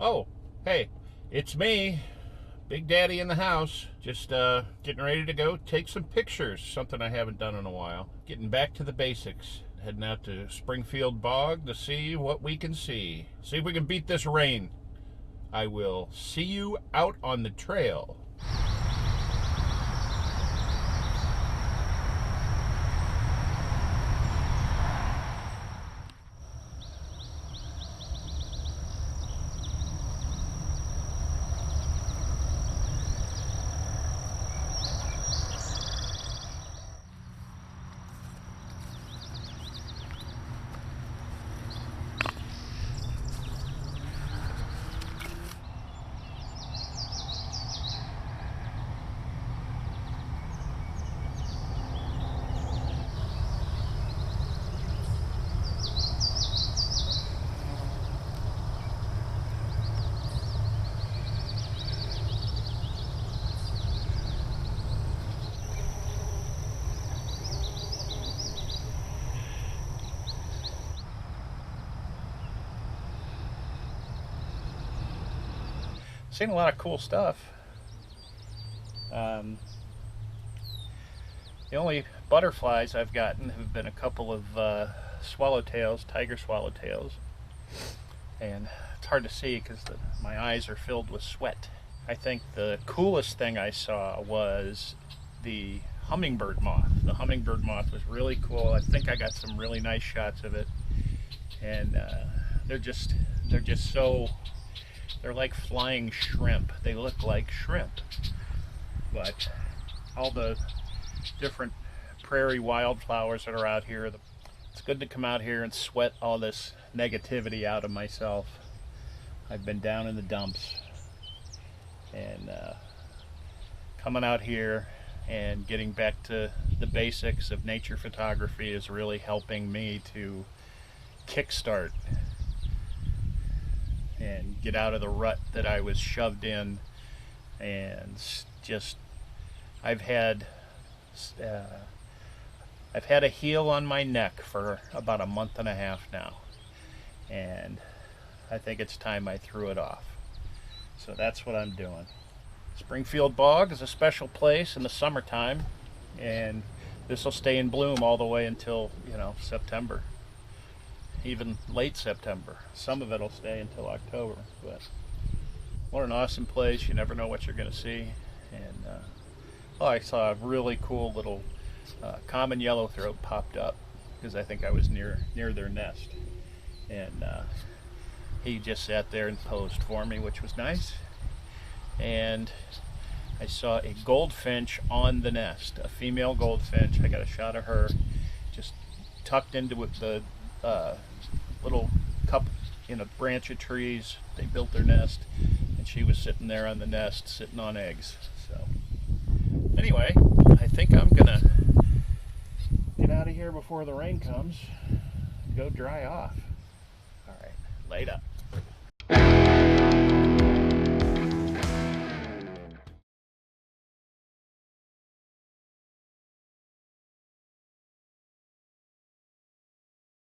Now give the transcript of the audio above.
Oh, hey, it's me, Big Daddy in the house. Just getting ready to go take some pictures, something I haven't done in a while. Getting back to the basics. Heading out to Springfield Bog to see what we can see. See if we can beat this rain. I will see you out on the trail. Seen a lot of cool stuff. Um, the only butterflies I've gotten have been a couple of swallowtails, tiger swallowtails, and it's hard to see because my eyes are filled with sweat. I think the coolest thing I saw was the hummingbird moth. The hummingbird moth was really cool. I think I got some really nice shots of it, and they're just so. They're like flying shrimp. They look like shrimp. But all the different prairie wildflowers that are out here, it's good to come out here and sweat all this negativity out of myself. I've been down in the dumps, and coming out here and getting back to the basics of nature photography is really helping me to kickstart and get out of the rut that I was shoved in. And just I've had a heel on my neck for about a month and a half now, and I think it's time I threw it off. So that's what I'm doing. Springfield Bog is a special place in the summertime, and this will stay in bloom all the way until September, even late September. Some of it will stay until October. But what an awesome place. You never know what you're going to see. And I saw a really cool little common yellowthroat popped up because I think I was near their nest, and he just sat there and posed for me, which was nice. And I saw a goldfinch on the nest, a female goldfinch. I got a shot of her just tucked into the little cup in a branch of trees. They built their nest, and she was sitting there on the nest, sitting on eggs. So anyway, I think I'm gonna get out of here before the rain comes and go dry off. All right, later.